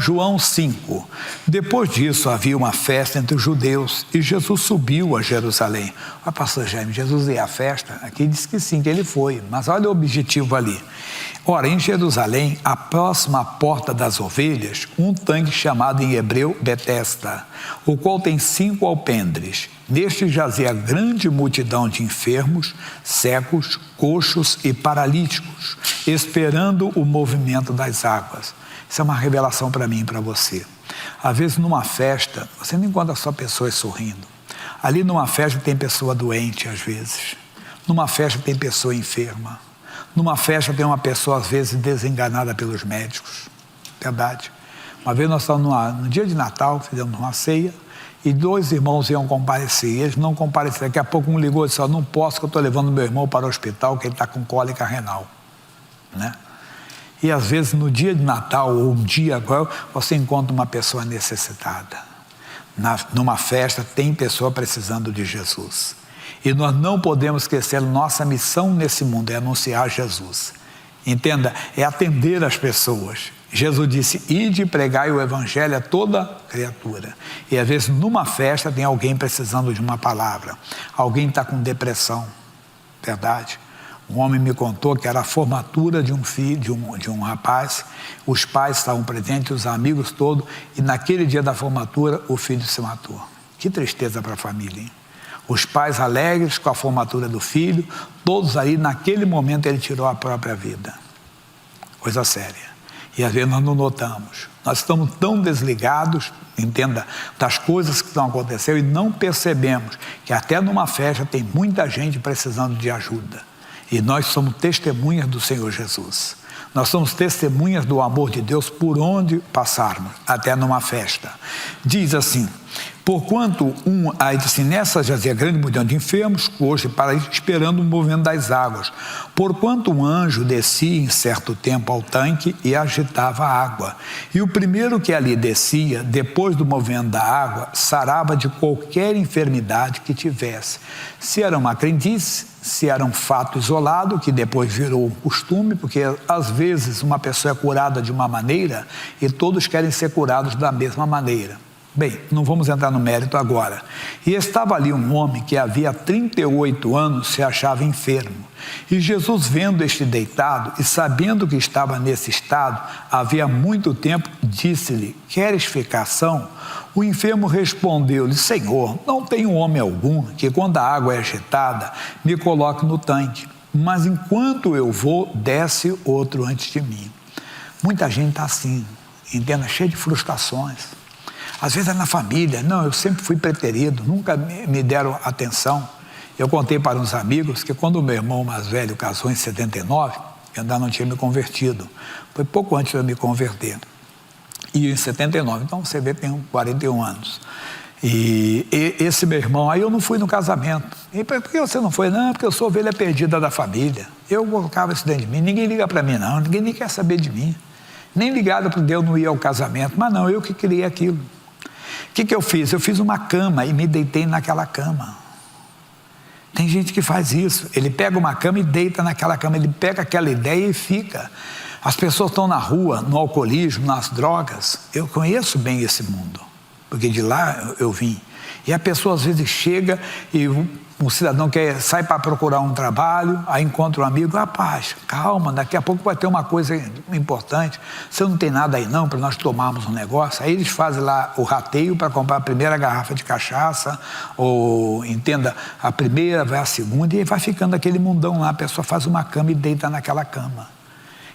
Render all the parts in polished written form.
João 5. Depois disso havia uma festa entre os judeus e Jesus subiu a Jerusalém. Olha, pastor Jaime, Jesus ia à festa? Aqui diz que sim, que ele foi, mas olha o objetivo ali. Ora, em Jerusalém, a próxima porta das ovelhas, um tanque chamado em hebreu Betesda, o qual tem 5 alpendres. Neste jazia grande multidão de enfermos, cegos, coxos e paralíticos, esperando o movimento das águas. Isso é uma revelação para mim e para você. Às vezes numa festa, você não encontra só pessoas sorrindo. Ali numa festa tem pessoa doente às vezes. Numa festa tem pessoa enferma. Numa festa tem uma pessoa às vezes desenganada pelos médicos. Verdade. Uma vez nós estávamos no dia de Natal, fizemos uma ceia, e 2 irmãos iam comparecer, e eles não compareceram. Daqui a pouco um ligou e disse, não posso, que eu estou levando meu irmão para o hospital, que ele está com cólica renal. Né? E às vezes no dia de Natal, ou um dia agora, você encontra uma pessoa necessitada. Numa festa tem pessoa precisando de Jesus. E nós não podemos esquecer, nossa missão nesse mundo é anunciar Jesus. Entenda, é atender as pessoas. Jesus disse, ide e pregai o evangelho a toda criatura. E às vezes numa festa tem alguém precisando de uma palavra. Alguém está com depressão. Verdade? Um homem me contou que era a formatura de um filho, de um rapaz. Os pais estavam presentes, os amigos todos. E naquele dia da formatura, o filho se matou. Que tristeza para a família, hein? Os pais alegres com a formatura do filho, todos aí, naquele momento ele tirou a própria vida. Coisa séria. E às vezes nós não notamos. Nós estamos tão desligados, entenda, das coisas que estão acontecendo e não percebemos que até numa festa tem muita gente precisando de ajuda. E nós somos testemunhas do Senhor Jesus. Nós somos testemunhas do amor de Deus por onde passarmos, até numa festa. Diz assim, porquanto aí assim, nessa jazia grande multidão de enfermos, coxos e paralíticos, esperando o movimento das águas. Porquanto um anjo descia em certo tempo ao tanque e agitava a água. E o primeiro que ali descia, depois do movimento da água, sarava de qualquer enfermidade que tivesse. Se era uma crendice, se era um fato isolado, que depois virou um costume, porque às vezes uma pessoa é curada de uma maneira e todos querem ser curados da mesma maneira. Bem, não vamos entrar no mérito agora. E estava ali um homem que havia 38 anos se achava enfermo. E Jesus, vendo este deitado e sabendo que estava nesse estado, havia muito tempo, disse-lhe, queres ficar são? O enfermo respondeu-lhe, Senhor, não tenho homem algum que quando a água é agitada, me coloque no tanque. Mas enquanto eu vou, desce outro antes de mim. Muita gente está assim, entenda, cheia de frustrações. Às vezes é na família, não, eu sempre fui preterido, nunca me deram atenção. Eu contei para uns amigos que quando o meu irmão mais velho casou em 79, eu ainda não tinha me convertido, foi pouco antes de eu me converter. E em 79, então você vê, tenho 41 anos. E esse meu irmão, aí eu não fui no casamento. E por que você não foi? Não, porque eu sou ovelha perdida da família. Eu colocava isso dentro de mim, ninguém liga para mim não, ninguém nem quer saber de mim. Nem ligado para Deus não ia ao casamento, mas não, eu que criei aquilo. O que eu fiz? Eu fiz uma cama e me deitei naquela cama. Tem gente que faz isso, ele pega uma cama e deita naquela cama, ele pega aquela ideia e fica. As pessoas estão na rua, no alcoolismo, nas drogas. Eu conheço bem esse mundo, porque de lá eu vim. E a pessoa às vezes chega e um cidadão sai para procurar um trabalho, aí encontra um amigo, rapaz, calma, daqui a pouco vai ter uma coisa importante, você não tem nada aí não para nós tomarmos um negócio. Aí eles fazem lá o rateio para comprar a primeira garrafa de cachaça, ou entenda, a primeira, vai a segunda, e vai ficando aquele mundão lá, a pessoa faz uma cama e deita naquela cama.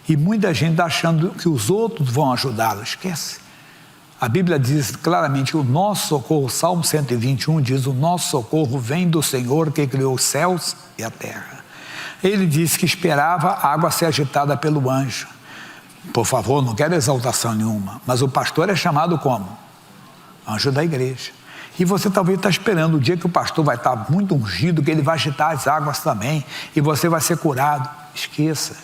E muita gente está achando que os outros vão ajudá-lo, esquece. A Bíblia diz claramente que o nosso socorro, Salmo 121 diz, o nosso socorro vem do Senhor que criou os céus e a terra. Ele disse que esperava a água ser agitada pelo anjo. Por favor, não quero exaltação nenhuma, mas o pastor é chamado como? Anjo da igreja. E você talvez está esperando o dia que o pastor vai estar muito ungido, que ele vai agitar as águas também, e você vai ser curado. Esqueça.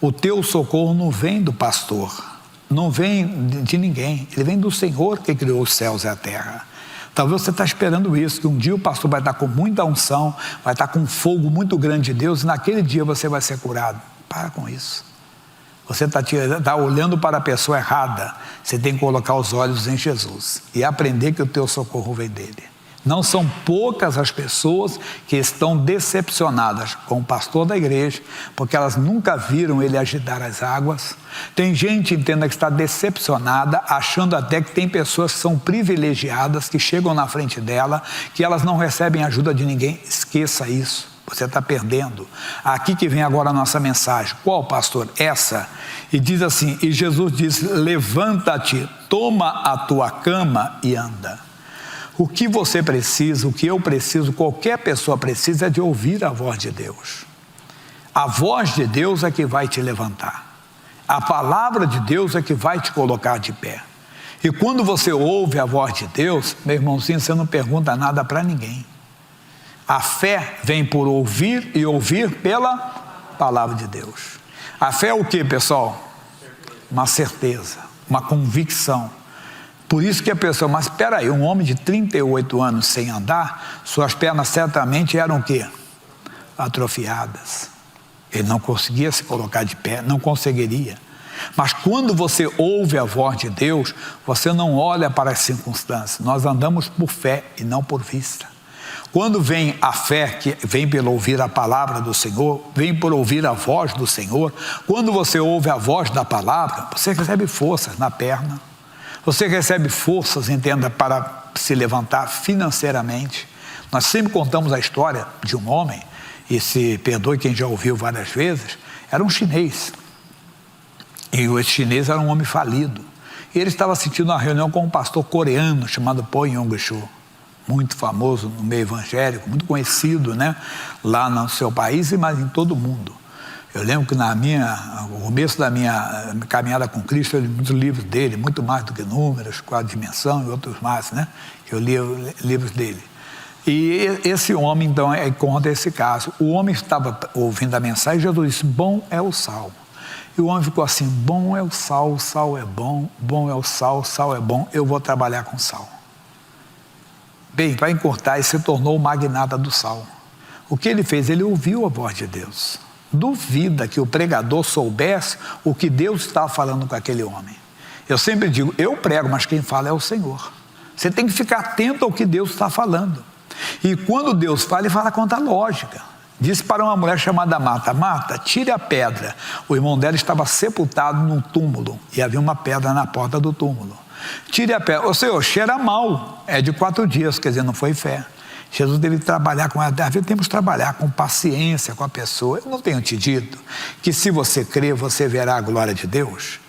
O teu socorro não vem do pastor. Não vem de ninguém, ele vem do Senhor que criou os céus e a terra. Talvez você está esperando isso, que um dia o pastor vai estar com muita unção, vai estar com um fogo muito grande de Deus, e naquele dia você vai ser curado. Para com isso. Você está olhando para a pessoa errada. Você tem que colocar os olhos em Jesus e aprender que o teu socorro vem dele. Não são poucas as pessoas que estão decepcionadas com o pastor da igreja, porque elas nunca viram ele agitar as águas. Tem gente, entenda, que está decepcionada, achando até que tem pessoas que são privilegiadas, que chegam na frente dela, que elas não recebem ajuda de ninguém. Esqueça isso. Você está perdendo. Aqui que vem agora a nossa mensagem. Qual, pastor? Essa. E diz assim, e Jesus diz, levanta-te, toma a tua cama e anda. O que você precisa, o que eu preciso, qualquer pessoa precisa é de ouvir a voz de Deus. A voz de Deus é que vai te levantar. A palavra de Deus é que vai te colocar de pé. E quando você ouve a voz de Deus, meu irmãozinho, você não pergunta nada para ninguém. A fé vem por ouvir e ouvir pela palavra de Deus. A fé é o que, pessoal? Uma certeza, uma convicção. Por isso que a pessoa, mas espera aí, um homem de 38 anos sem andar, suas pernas certamente eram o quê? Atrofiadas. Ele não conseguia se colocar de pé, não conseguiria. Mas quando você ouve a voz de Deus, você não olha para as circunstâncias. Nós andamos por fé e não por vista. Quando vem a fé, que vem pelo ouvir a palavra do Senhor, vem por ouvir a voz do Senhor, quando você ouve a voz da palavra, você recebe forças na perna. Você recebe forças, entenda, para se levantar financeiramente. Nós sempre contamos a história de um homem, e se perdoe quem já ouviu várias vezes, era um chinês. E esse chinês era um homem falido. E ele estava assistindo uma reunião com um pastor coreano chamado Po Yong-Cho, muito famoso no meio evangélico, muito conhecido, né? Lá no seu país, mas em todo o mundo. Eu lembro que no começo da minha caminhada com Cristo, eu li muitos livros dele, muito mais do que Números, Quatro Dimensão e outros mais, né? Eu li livros dele. E esse homem, então, conta esse caso. O homem estava ouvindo a mensagem e Jesus disse, bom é o sal. E o homem ficou assim, bom é o sal é bom, bom é o sal é bom, eu vou trabalhar com sal. Bem, para encurtar, ele se tornou o magnata do sal. O que ele fez? Ele ouviu a voz de Deus. Duvida que o pregador soubesse o que Deus estava falando com aquele homem. Eu sempre digo, eu prego, mas quem fala é o Senhor. Você tem que ficar atento ao que Deus está falando. E quando Deus fala, ele fala contra a lógica. Disse para uma mulher chamada Marta, Marta, tire a pedra. O irmão dela estava sepultado num túmulo e havia uma pedra na porta do túmulo. Tire a pedra. Ô Senhor, cheira mal. É de 4 dias, quer dizer, não foi fé. Jesus deve trabalhar com ela. Às vezes temos que trabalhar com paciência com a pessoa. Eu não tenho te dito que se você crer, você verá a glória de Deus?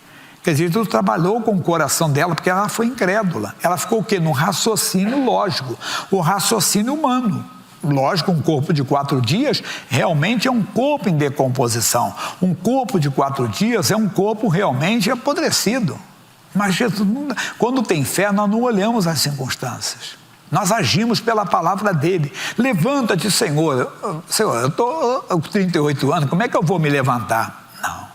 Quer dizer, Jesus trabalhou com o coração dela porque ela foi incrédula. Ela ficou o quê? No raciocínio lógico, o raciocínio humano. Lógico, um corpo de 4 dias realmente é um corpo em decomposição. Um corpo de 4 dias é um corpo realmente apodrecido. Mas Jesus, quando tem fé, nós não olhamos as circunstâncias. Nós agimos pela palavra dele. Levanta-te, Senhor. Senhor, eu estou com 38 anos, como é que eu vou me levantar? Não.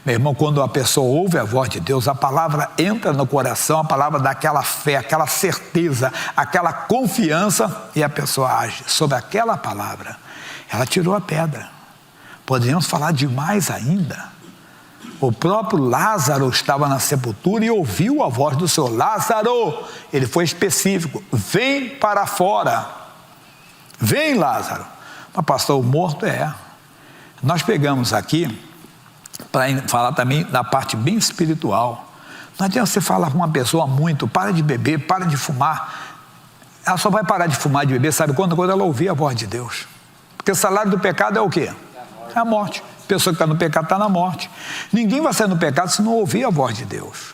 Meu irmão, quando a pessoa ouve a voz de Deus, a palavra entra no coração, a palavra dá aquela fé, aquela certeza, aquela confiança, e a pessoa age sobre aquela palavra. Ela tirou a pedra. Poderíamos falar de mais ainda. O próprio Lázaro estava na sepultura e ouviu a voz do Senhor. Lázaro, ele foi específico, vem para fora. Vem, Lázaro. Mas pastor, o morto é. Nós pegamos aqui para falar também da parte bem espiritual. Não adianta você falar com uma pessoa muito, para de beber, para de fumar. Ela só vai parar de fumar e de beber, sabe quando? Quando ela ouvir a voz de Deus. Porque o salário do pecado é o quê? É a morte. A pessoa que está no pecado está na morte. Ninguém vai sair no pecado se não ouvir a voz de Deus.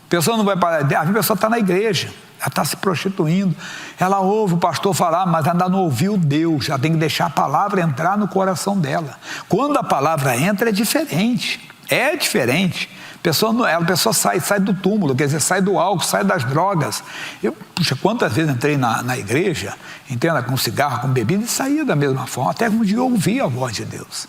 A pessoa não vai parar. A pessoa está na igreja, ela está se prostituindo. Ela ouve o pastor falar, mas ainda não ouviu Deus. Ela tem que deixar a palavra entrar no coração dela. Quando a palavra entra, é diferente. É diferente. A pessoa sai do túmulo, quer dizer, sai do álcool, sai das drogas. Puxa, quantas vezes entrei na igreja, entenda, com cigarro, com bebida, e saía da mesma forma, até um dia eu ouvi a voz de Deus.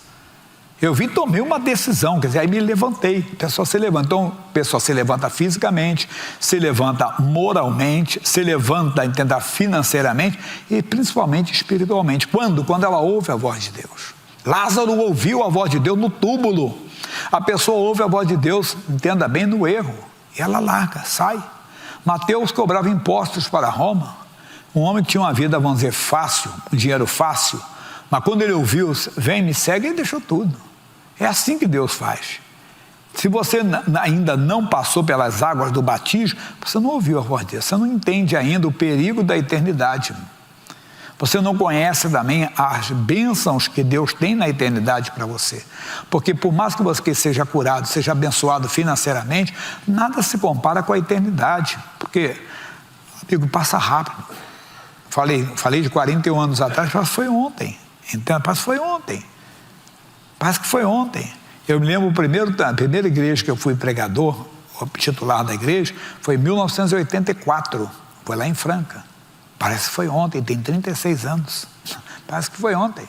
Eu vi, tomei uma decisão, quer dizer, aí me levantei. A pessoa se levanta. Então, a pessoa se levanta fisicamente, se levanta moralmente, se levanta, entenda, financeiramente e principalmente espiritualmente. Quando? Quando ela ouve a voz de Deus. Lázaro ouviu a voz de Deus no túmulo. A pessoa ouve a voz de Deus, entenda bem, no erro, e ela larga, sai. Mateus cobrava impostos para Roma, um homem que tinha uma vida, vamos dizer, fácil, um dinheiro fácil, mas quando ele ouviu, vem, me segue, ele deixou tudo. É assim que Deus faz. Se você ainda não passou pelas águas do batismo, você não ouviu a voz de Deus, você não entende ainda o perigo da eternidade. Você não conhece também as bênçãos que Deus tem na eternidade para você. Porque por mais que você seja curado, seja abençoado financeiramente, nada se compara com a eternidade. Porque, amigo, passa rápido. Falei de 41 anos atrás, parece que foi ontem. Então, parece que foi ontem. Parece que foi ontem. Eu me lembro, a primeira igreja que eu fui pregador, o titular da igreja, foi em 1984. Foi lá em Franca. Parece que foi ontem, tem 36 anos. Parece que foi ontem.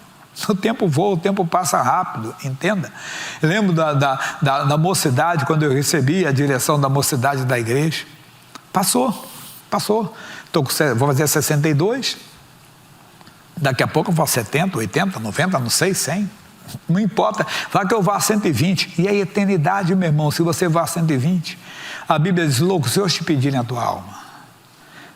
O tempo voa, o tempo passa rápido, entenda. Eu lembro da mocidade, quando eu recebi a direção da mocidade da igreja. Passou. Vou fazer 62. Daqui a pouco eu faço 70, 80, 90, não sei, 100. Não importa. Vai que eu vá a 120. E a eternidade, meu irmão, se você vá a 120, a Bíblia diz, louco, se Deus te pedirem a tua alma.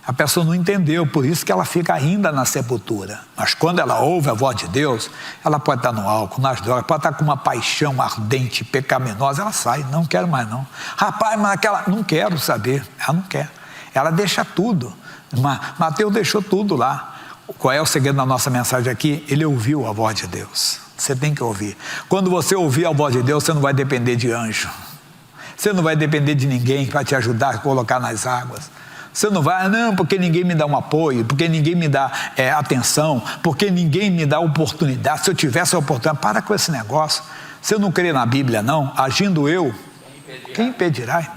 A pessoa não entendeu, por isso que ela fica ainda na sepultura. Mas quando ela ouve a voz de Deus, ela pode estar no álcool, nas drogas, pode estar com uma paixão ardente, pecaminosa, ela sai, não quero mais não. Rapaz, mas aquela, não quero saber, ela não quer. Ela deixa tudo. Mateus deixou tudo lá. Qual é o segredo da nossa mensagem aqui? Ele ouviu a voz de Deus. Você tem que ouvir. Quando você ouvir a voz de Deus, você não vai depender de anjo. Você não vai depender de ninguém para te ajudar a colocar nas águas. Você não vai, não, porque ninguém me dá um apoio, porque ninguém me dá atenção, porque ninguém me dá oportunidade. Se eu tivesse a oportunidade, para com esse negócio. Você não crê na Bíblia, não? Agindo eu, quem impedirá, irmão?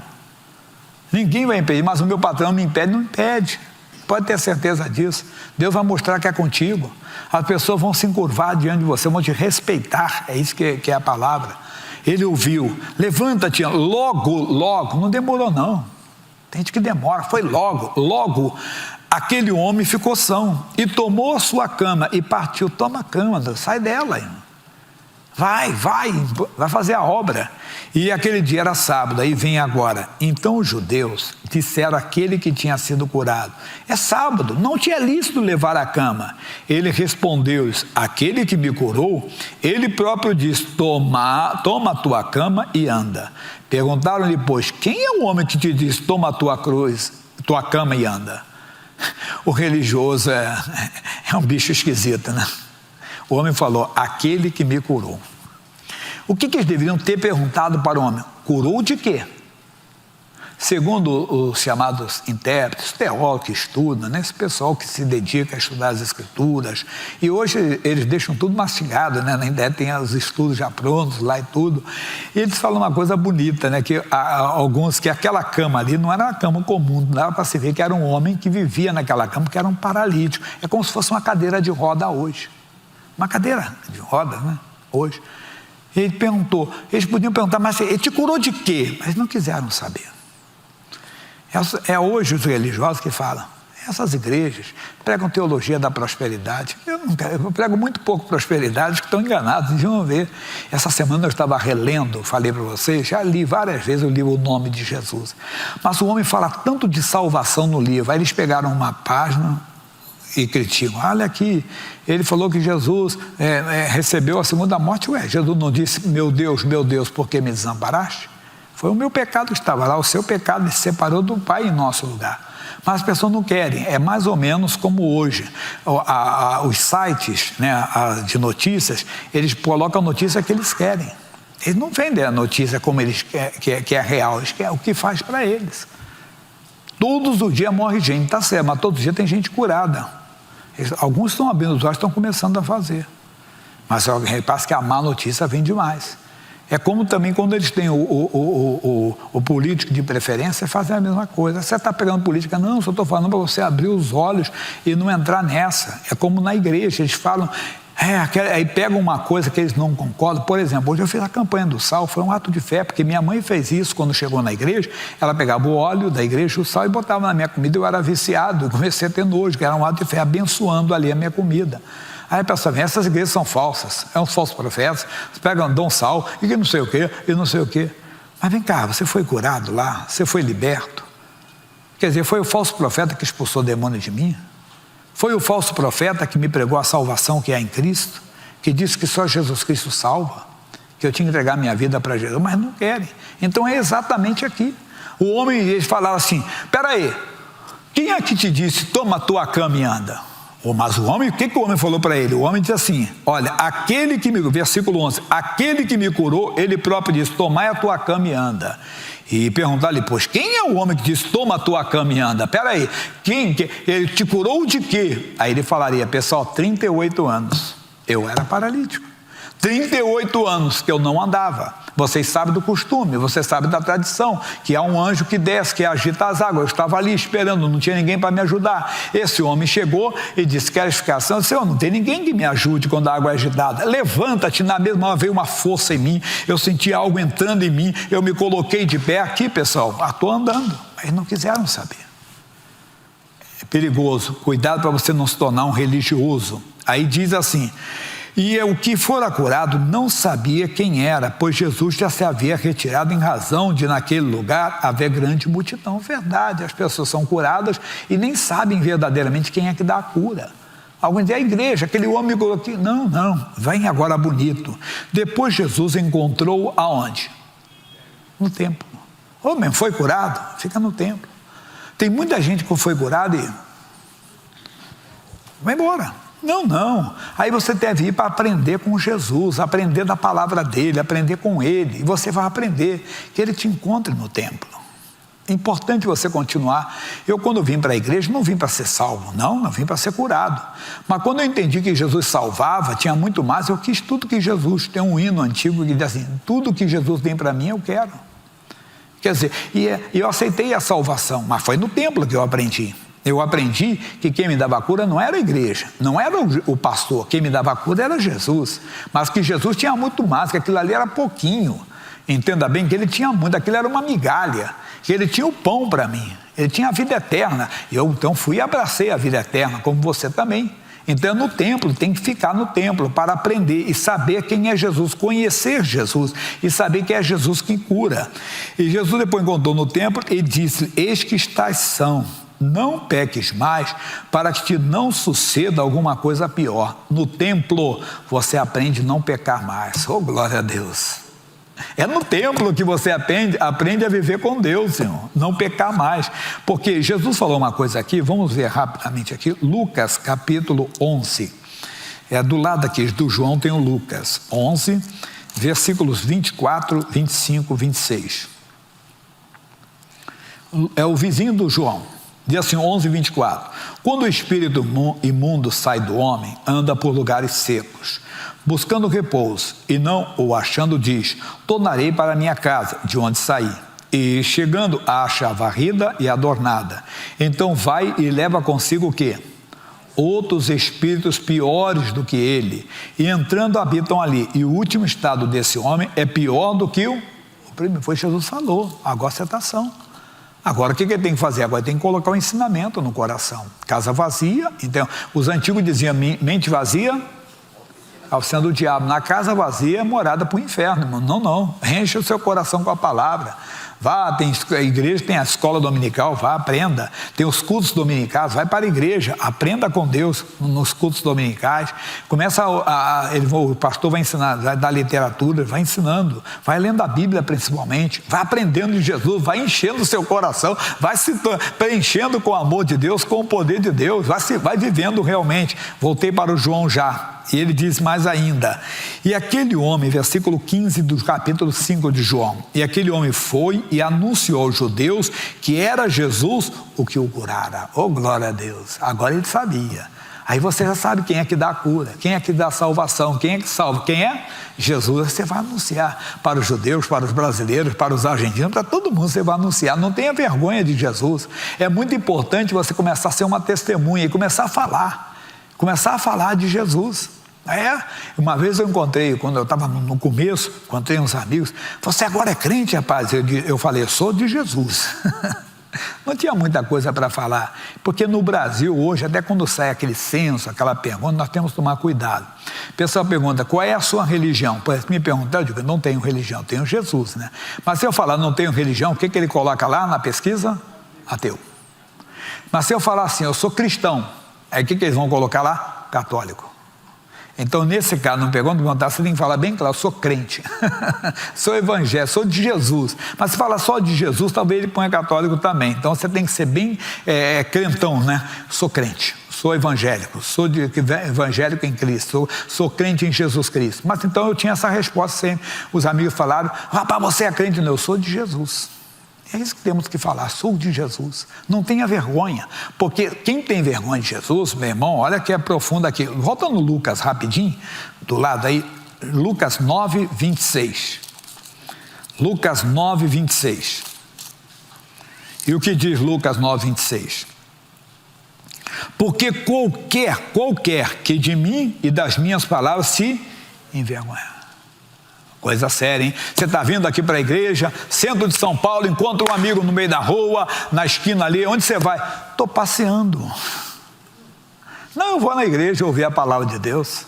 Ninguém vai impedir, mas o meu patrão me impede, não impede. Pode ter certeza disso. Deus vai mostrar que é contigo. As pessoas vão se encurvar diante de você, vão te respeitar. É isso que é a palavra. Ele ouviu, levanta-te, logo, não demorou não. Tem gente que demora, foi logo aquele homem ficou são e tomou a sua cama e partiu. Toma a cama, sai dela, irmão. Vai fazer a obra. E aquele dia era sábado, aí vem agora. Então os judeus disseram àquele que tinha sido curado, é sábado, não te é lícito levar a cama. Ele respondeu-lhes, aquele que me curou, ele próprio diz, toma a tua cama e anda. Perguntaram-lhe, pois, quem é o homem que te diz, toma a tua cama e anda? O religioso é um bicho esquisito, né? O homem falou, aquele que me curou. O que eles deveriam ter perguntado para o homem? Curou de quê? Segundo os chamados intérpretes, teólogos que estudam, né? Esse pessoal que se dedica a estudar as escrituras, e hoje eles deixam tudo mastigado, né? Na ideia tem os estudos já prontos lá e tudo, e eles falam uma coisa bonita, né? Que alguns, que aquela cama ali não era uma cama comum, não dava para se ver que era um homem que vivia naquela cama, que era um paralítico, é como se fosse uma cadeira de roda hoje, uma cadeira de roda, né? Hoje. Ele perguntou, eles podiam perguntar, mas ele te curou de quê? Mas não quiseram saber. É hoje os religiosos que falam, essas igrejas pregam teologia da prosperidade. Eu prego muito pouco prosperidade, que estão enganados, deviam ver. Essa semana eu estava relendo, falei para vocês, já li várias vezes, eu li o nome de Jesus. Mas o homem fala tanto de salvação no livro, aí eles pegaram uma página e criticam, olha aqui, ele falou que Jesus recebeu a segunda morte. Jesus não disse, meu Deus, por que me desamparaste? Foi o meu pecado que estava lá, o seu pecado me separou do Pai em nosso lugar. Mas as pessoas não querem, é mais ou menos como hoje, os sites, né, de notícias, eles colocam a notícia que eles querem. Eles não vendem a notícia como eles querem, que é real, eles querem o que faz para eles. Todos os dias morre gente, tá certo, mas todos os dias tem gente curada. Alguns estão abrindo os olhos, estão começando a fazer. Mas repassa que a má notícia vem demais. É como também quando eles têm o político de preferência, fazem a mesma coisa. Você está pegando política? Não, só estou falando para você abrir os olhos e não entrar nessa. É como na igreja, eles falam, aí pegam uma coisa que eles não concordam. Por exemplo, hoje eu fiz a campanha do sal, foi um ato de fé, porque minha mãe fez isso quando chegou na igreja. Ela pegava o óleo da igreja, o sal, e botava na minha comida. Eu era viciado, eu comecei a ter nojo, que era um ato de fé, abençoando ali a minha comida. Aí a pessoa vem, essas igrejas são falsas, é uns falsos profetas, pegam Dom Sal e que não sei o quê, e não sei o quê. Mas vem cá, você foi curado lá, você foi liberto. Quer dizer, foi o falso profeta que expulsou o demônio de mim? Foi o falso profeta que me pregou a salvação que há em Cristo, que disse que só Jesus Cristo salva, que eu tinha que entregar minha vida para Jesus, mas não querem. Então é exatamente aqui. O homem, eles falaram assim, peraí, quem é que te disse, toma a tua cama e anda? Mas o homem, o que o homem falou para ele? O homem disse assim, olha, aquele que me, versículo 11, aquele que me curou, ele próprio disse, tomai a tua cama e anda. E perguntar-lhe, pois, quem é o homem que disse, toma a tua cama e anda? Peraí, ele te curou de quê? Aí ele falaria, pessoal, 38 anos, eu era paralítico. 38 anos que eu não andava. Vocês sabem do costume, vocês sabem da tradição, que há um anjo que desce, que agita as águas. Eu estava ali esperando, não tinha ninguém para me ajudar. Esse homem chegou e disse, queres ficar sã? Senhor, não tem ninguém que me ajude quando a água é agitada. Levanta-te, na mesma hora veio uma força em mim, eu senti algo entrando em mim, eu me coloquei de pé aqui, pessoal, estou andando. Mas não quiseram saber. É perigoso, cuidado para você não se tornar um religioso. Aí diz assim, e o que fora curado não sabia quem era, pois Jesus já se havia retirado em razão de naquele lugar haver grande multidão. Verdade, as pessoas são curadas e nem sabem verdadeiramente quem é que dá a cura. Alguém diz, a igreja, aquele homem aqui. Não, vem agora bonito. Depois Jesus encontrou aonde? No templo. Homem, foi curado? Fica no templo. Tem muita gente que foi curada e vai embora. Não. Aí você deve ir para aprender com Jesus, aprender da palavra dele, aprender com ele. E você vai aprender que ele te encontre no templo. É importante você continuar. Eu, quando vim para a igreja, não vim para ser salvo, não vim para ser curado. Mas quando eu entendi que Jesus salvava, tinha muito mais, eu quis tudo que Jesus... Tem um hino antigo que diz assim, tudo que Jesus tem para mim, eu quero. Quer dizer, e eu aceitei a salvação, mas foi no templo que eu aprendi. Eu aprendi que quem me dava cura não era a igreja, não era o pastor, quem me dava cura era Jesus. Mas que Jesus tinha muito mais, que aquilo ali era pouquinho. Entenda bem que ele tinha muito, aquilo era uma migalha, que ele tinha o pão para mim, ele tinha a vida eterna. Eu então fui e abracei a vida eterna, como você também. Então no templo, tem que ficar no templo para aprender e saber quem é Jesus, conhecer Jesus e saber que é Jesus quem cura. E Jesus depois encontrou no templo e disse, eis que estás são. Não peques mais, para que te não suceda alguma coisa pior. No templo, você aprende a não pecar mais. Oh, glória a Deus! É no templo que você aprende a viver com Deus, Senhor. Não pecar mais. Porque Jesus falou uma coisa aqui, vamos ver rapidamente aqui. Lucas, capítulo 11. É do lado aqui, do João tem o Lucas 11, versículos 24, 25, 26. É o vizinho do João. Diz assim, 11, 24. Quando o espírito imundo sai do homem, anda por lugares secos, buscando repouso, e não o achando, diz, tornarei para a minha casa, de onde saí. E chegando, acha a varrida e adornada. Então vai e leva consigo o quê? Outros espíritos piores do que ele, e entrando habitam ali. E o último estado desse homem é pior do que o primeiro. Foi Jesus falou, agora você está são. Agora, o que ele tem que fazer? Agora tem que colocar o ensinamento no coração. Casa vazia, então, os antigos diziam, mente vazia, oficina do diabo. Na casa vazia é morada para o inferno, irmão. Não, enche o seu coração com a palavra. Vá, tem a igreja, tem a escola dominical, vá, aprenda. Tem os cultos dominicais, vai para a igreja, aprenda com Deus nos cultos dominicais. Começa o pastor vai ensinar, vai dar literatura, vai ensinando, vai lendo a Bíblia principalmente, vai aprendendo de Jesus, vai enchendo o seu coração, vai se preenchendo com o amor de Deus, com o poder de Deus, vai vivendo realmente. Voltei para o João já. E ele diz mais ainda, e aquele homem, versículo 15 do capítulo 5 de João, e aquele homem foi e anunciou aos judeus que era Jesus o que o curara. Oh, glória a Deus! Agora ele sabia. Aí você já sabe quem é que dá a cura, quem é que dá a salvação, quem é que salva, quem é? Jesus. Você vai anunciar para os judeus, para os brasileiros, para os argentinos, para todo mundo você vai anunciar. Não tenha vergonha de Jesus. É muito importante você começar a ser uma testemunha e começar a falar de Jesus. Uma vez eu encontrei, quando eu estava no começo, encontrei uns amigos, você agora é crente, rapaz? Eu falei, eu sou de Jesus. Não tinha muita coisa para falar, porque no Brasil hoje, até quando sai aquele censo, aquela pergunta, nós temos que tomar cuidado. O pessoal pergunta, qual é a sua religião? Me perguntar, eu digo, não tenho religião, tenho Jesus, né? Mas se eu falar não tenho religião, o que ele coloca lá na pesquisa? Ateu. Mas se eu falar assim, eu sou cristão, aí o que eles vão colocar lá? Católico. Então, nesse caso, não perguntar, você tem que falar bem claro, sou crente, sou evangélico, sou de Jesus. Mas se fala só de Jesus, talvez ele ponha católico também. Então, você tem que ser bem crentão, né? Sou crente, sou evangélico, sou evangélico em Cristo, sou crente em Jesus Cristo. Mas então eu tinha essa resposta sempre. Os amigos falaram, rapaz, você é crente? Não, eu sou de Jesus. É isso que temos que falar, sou de Jesus. Não tenha vergonha, porque quem tem vergonha de Jesus, meu irmão, olha que é profundo aqui. Volta no Lucas rapidinho, do lado aí, Lucas 9, 26. Lucas 9, 26. E o que diz Lucas 9, 26? Porque qualquer que de mim e das minhas palavras se envergonhar. Coisa séria, hein? Você está vindo aqui para a igreja, centro de São Paulo, encontra um amigo no meio da rua, na esquina ali, onde você vai? Estou passeando. Não, eu vou na igreja ouvir a palavra de Deus.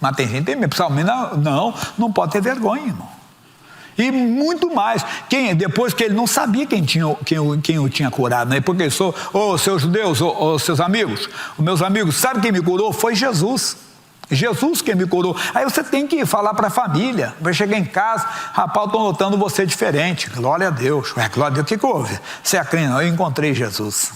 Mas tem gente, principalmente, não pode ter vergonha, irmão. E muito mais, depois que ele não sabia quem o tinha curado, né? Porque seus judeus, seus amigos, os meus amigos, sabe quem me curou? Foi Jesus. Jesus quem me curou. Aí você tem que falar para a família, vai chegar em casa, rapaz, estou notando você diferente, glória a Deus. Glória a Deus, o que houve? Você é crente? Não, eu encontrei Jesus.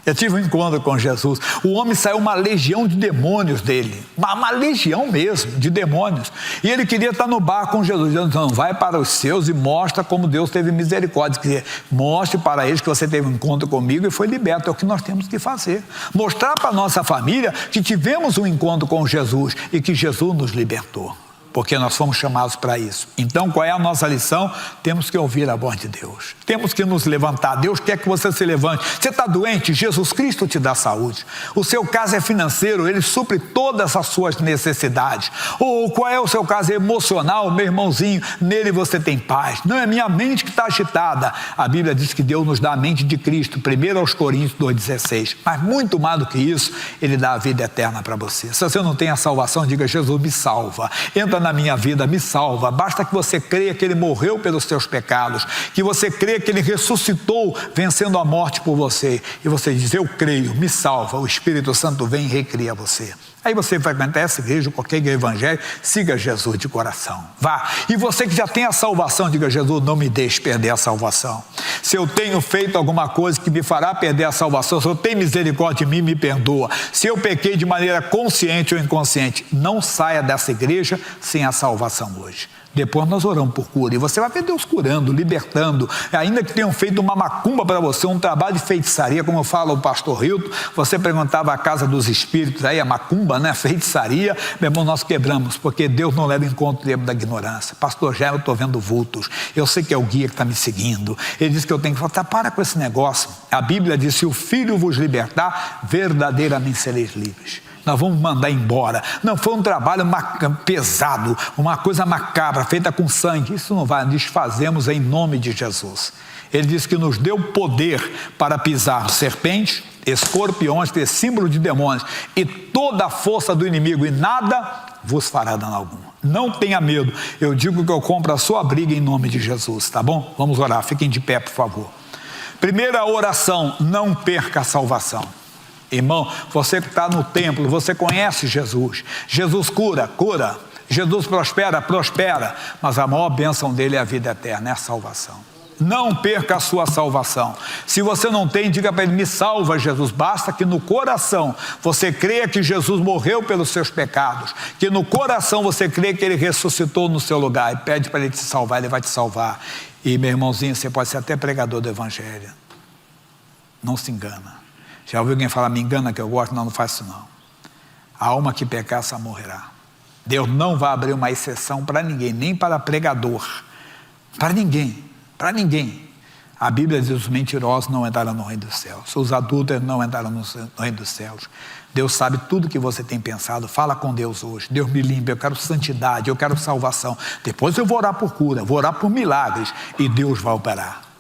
Eu tive um encontro com Jesus. O homem saiu uma legião de demônios dele, uma legião mesmo de demônios, e ele queria estar no bar com Jesus. Jesus não, vai para os seus e mostra como Deus teve misericórdia, que mostre para eles que você teve um encontro comigo e foi liberto. É o que nós temos que fazer, mostrar para a nossa família que tivemos um encontro com Jesus e que Jesus nos libertou, porque nós fomos chamados para isso. Então, qual é a nossa lição? Temos que ouvir a voz de Deus. Temos que nos levantar. Deus quer que você se levante. Você está doente? Jesus Cristo te dá saúde. O seu caso é financeiro, Ele supre todas as suas necessidades. Ou qual é o seu caso emocional? Meu irmãozinho, nele você tem paz. Não é minha mente que está agitada. A Bíblia diz que Deus nos dá a mente de Cristo, 1 aos Coríntios 2,16. Mas muito mais do que isso, Ele dá a vida eterna para você. Se você não tem a salvação, diga, Jesus me salva. Entra na minha vida, me salva. Basta que você creia que Ele morreu pelos seus pecados, que você creia que Ele ressuscitou, vencendo a morte por você, e você diz, eu creio, me salva, o Espírito Santo vem e recria você. Aí você vai frequentar essa igreja, qualquer igreja evangélica, siga Jesus de coração, vá. E você que já tem a salvação, diga, Jesus, não me deixe perder a salvação. Se eu tenho feito alguma coisa que me fará perder a salvação, se eu tenho misericórdia de mim, me perdoa. Se eu pequei de maneira consciente ou inconsciente, não saia dessa igreja sem a salvação hoje. Depois nós oramos por cura, e você vai ver Deus curando, libertando, ainda que tenham feito uma macumba para você, um trabalho de feitiçaria, como fala o pastor Hilton. Você perguntava a casa dos espíritos, aí a macumba, né, feitiçaria, meu irmão, nós quebramos, porque Deus não leva em conta o tempo da ignorância. Pastor Jair, eu estou vendo vultos, eu sei que é o guia que está me seguindo, ele diz que eu tenho que falar, para com esse negócio. A Bíblia diz, se o Filho vos libertar, verdadeiramente sereis livres. Nós vamos mandar embora. Não foi um trabalho pesado, uma coisa macabra, feita com sangue. Isso não vai, desfazemos em nome de Jesus. Ele diz que nos deu poder para pisar serpentes, escorpiões, que é símbolo de demônios, e toda a força do inimigo, e nada vos fará dano algum. Não tenha medo. Eu digo que eu compro a sua briga em nome de Jesus, tá bom? Vamos orar, fiquem de pé, por favor. Primeira oração, não perca a salvação. Irmão, você que está no templo, você conhece Jesus. Jesus cura. Jesus prospera. Mas a maior bênção dele é a vida eterna, é a salvação. Não perca a sua salvação. Se você não tem, diga para ele, me salva, Jesus. Basta que no coração você creia que Jesus morreu pelos seus pecados, que no coração você creia que ele ressuscitou no seu lugar, e pede para ele te salvar, ele vai te salvar. E meu irmãozinho, você pode ser até pregador do evangelho. Não se engana. Já ouviu alguém falar, me engana que eu gosto? Não faço isso não. A alma que pecar só morrerá. Deus não vai abrir uma exceção para ninguém, nem para pregador. Para ninguém. A Bíblia diz, os mentirosos não entrarão no reino dos céus. Os adúlteros não entrarão no reino dos céus. Deus sabe tudo que você tem pensado. Fala com Deus hoje. Deus me limpa, eu quero santidade, eu quero salvação. Depois eu vou orar por cura, vou orar por milagres, e Deus vai operar.